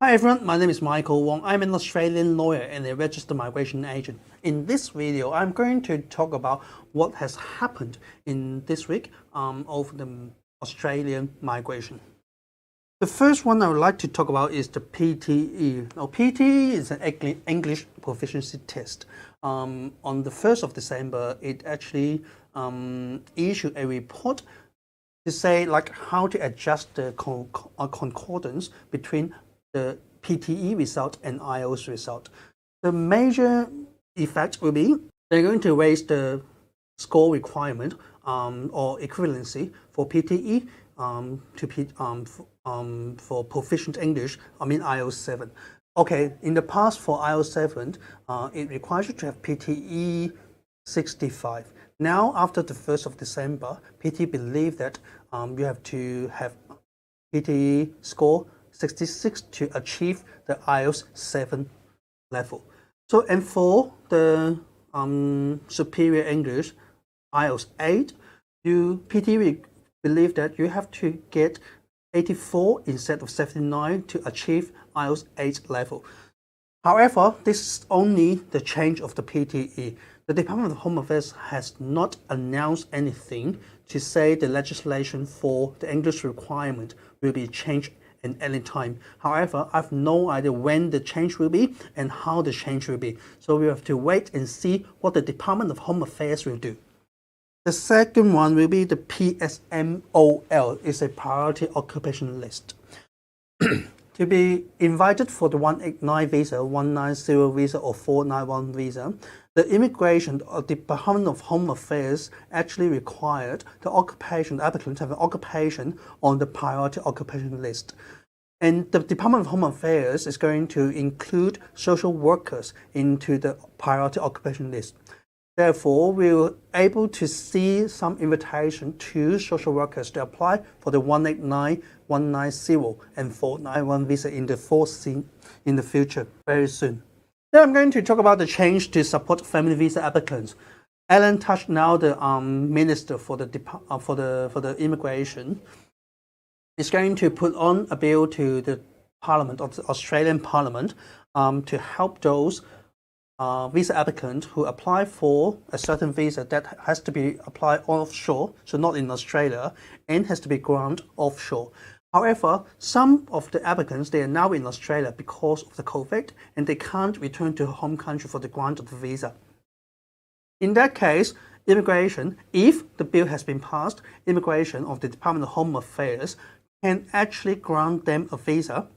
Hi everyone, my name is Michael Wong. I'm an Australian lawyer and a registered migration agent. In this video, I'm going to talk about what has happened in this week of the Australian migration. The first one I would like to talk about is the PTE. Now, PTE is an English proficiency test. On the 1st of December, it actually issued a report to say how to adjust the concordance between the PTE result and IELTS result. The major effect will be they're going to raise the score requirement or equivalency for PTE for proficient English, IELTS 7. Okay, in the past for IELTS 7, it requires you to have PTE 65. Now, after the 1st of December, PTE believe that you have to have PTE score 66 to achieve the IELTS 7 level. So, and for the superior English IELTS 8, PTE believe that you have to get 84 instead of 79 to achieve IELTS 8 level. However, this is only the change of the PTE. The Department of Home Affairs has not announced anything to say the legislation for the English requirement will be changed at any time. However, I have no idea when the change will be and how the change will be. So we have to wait and see what the Department of Home Affairs will do. The second one will be the PSMOL, is a priority occupation list. To be invited for the 189 visa, 190 visa or 491 visa, the immigration or Department of Home Affairs actually required the applicant to have an occupation on the priority occupation list. And the Department of Home Affairs is going to include social workers into the priority occupation list. Therefore, we were able to see some invitation to social workers to apply for the 189, 190 and 491 visa in the foreseen in the future very soon. Then I'm going to talk about the change to support family visa applicants. Alan Touch, now the minister for the immigration, is going to put on a bill to the Parliament of the Australian Parliament to help those visa applicants who apply for a certain visa that has to be applied offshore, so not in Australia, and has to be granted offshore. However, some of the applicants, they are now in Australia because of the COVID, and they can't return to home country for the grant of the visa. In that case, immigration, if the bill has been passed, immigration of the Department of Home Affairs can actually grant them a visa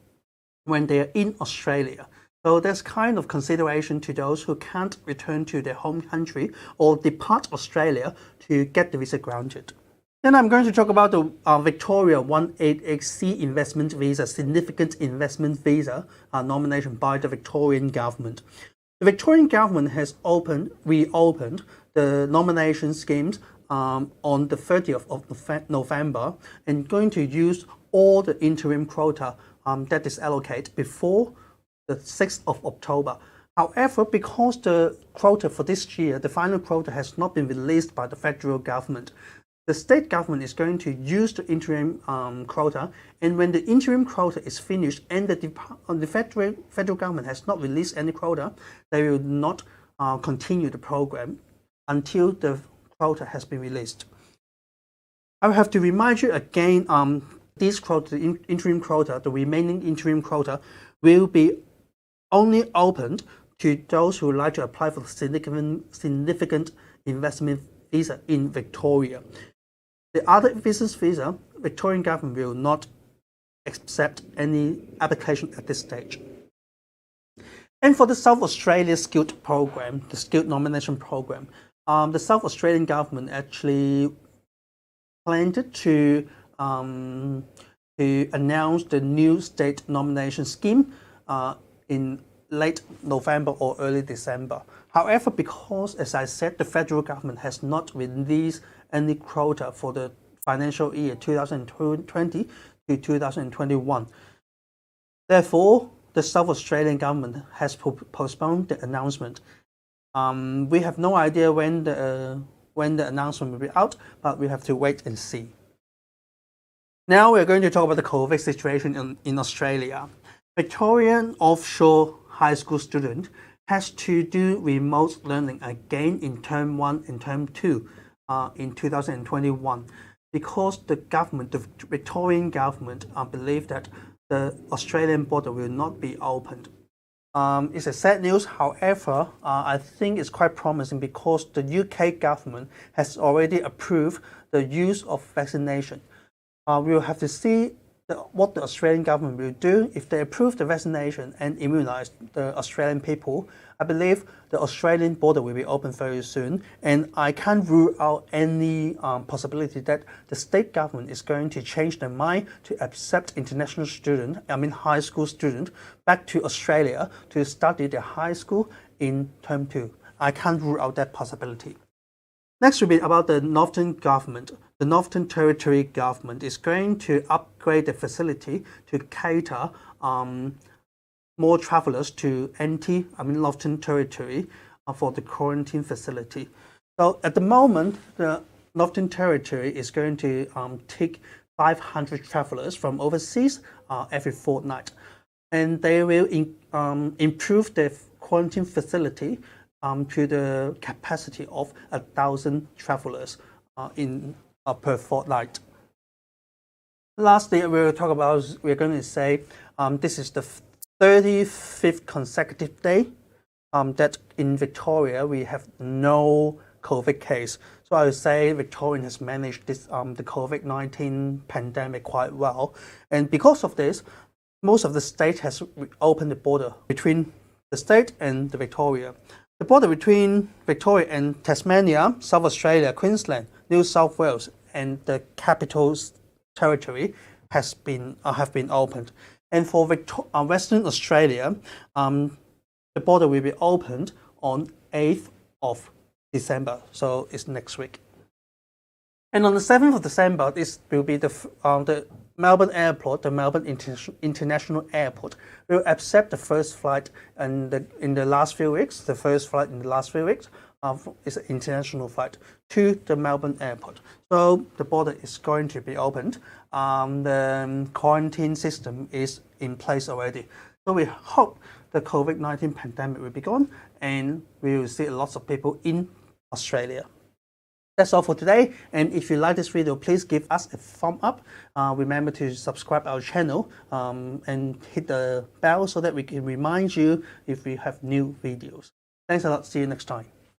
when they are in Australia. So there's kind of consideration to those who can't return to their home country or depart Australia to get the visa granted. Then I'm going to talk about the Victoria 188C investment visa, significant investment visa nomination by the Victorian government. The Victorian government has reopened the nomination schemes on the 30th of November and going to use all the interim quota that is allocated before the 6th of October. However, because the quota for this year, the final quota has not been released by the federal government, the state government is going to use the interim quota, and when the interim quota is finished and the federal government has not released any quota, they will not continue the program until the quota has been released. I have to remind you again, this quota, the interim quota, the remaining interim quota, will be only opened to those who would like to apply for the significant investment visa in Victoria. The other business visa, Victorian government will not accept any application at this stage. And for the South Australia Skilled program, the Skilled nomination program, the South Australian government actually planned to announce the new state nomination scheme in late November or early December. However, because, as I said, the federal government has not released any quota for the financial year 2020 to 2021, therefore, the South Australian government has postponed the announcement. We have no idea when the announcement will be out, but we have to wait and see. Now we're going to talk about the COVID situation in Australia. Victorian offshore high school student has to do remote learning again in Term 1 and Term 2 in 2021 because the government, the Victorian government, believe that the Australian border will not be opened. It's a sad news, however, I think it's quite promising because the UK government has already approved the use of vaccination. We'll have to see what the Australian government will do if they approve the vaccination and immunize the Australian people. I believe the Australian border will be open very soon, and I can't rule out any possibility that the state government is going to change their mind to accept international students, high school students, back to Australia to study their high school in Term 2. I can't rule out that possibility. Next will be about the Northern government. The Northern Territory government is going to upgrade the facility to cater more travelers to Northern Territory for the quarantine facility. So at the moment, the Northern Territory is going to take 500 travelers from overseas every fortnight, and they will improve the quarantine facility to the capacity of 1,000 travelers per fortnight. Lastly, we're going to say this is the 35th consecutive day that in Victoria we have no COVID case. So I would say Victoria has managed this the COVID-19 pandemic quite well, and because of this, most of the state has opened the border between the state and the Victoria. The border between Victoria and Tasmania, South Australia, Queensland, New South Wales, and the Capital Territory have been opened. And for Western Australia, the border will be opened on 8th of December, so it's next week. And on the 7th of December, this will be the Melbourne Airport, the Melbourne International Airport, will accept the first flight in the last few weeks. The first flight in the last few weeks is an international flight to the Melbourne Airport. So the border is going to be opened. The quarantine system is in place already. So we hope the COVID-19 pandemic will be gone and we will see lots of people in Australia. That's all for today, and if you like this video, please give us a thumb up. Remember to subscribe our channel and hit the bell so that we can remind you if we have new videos. Thanks a lot. See you next time.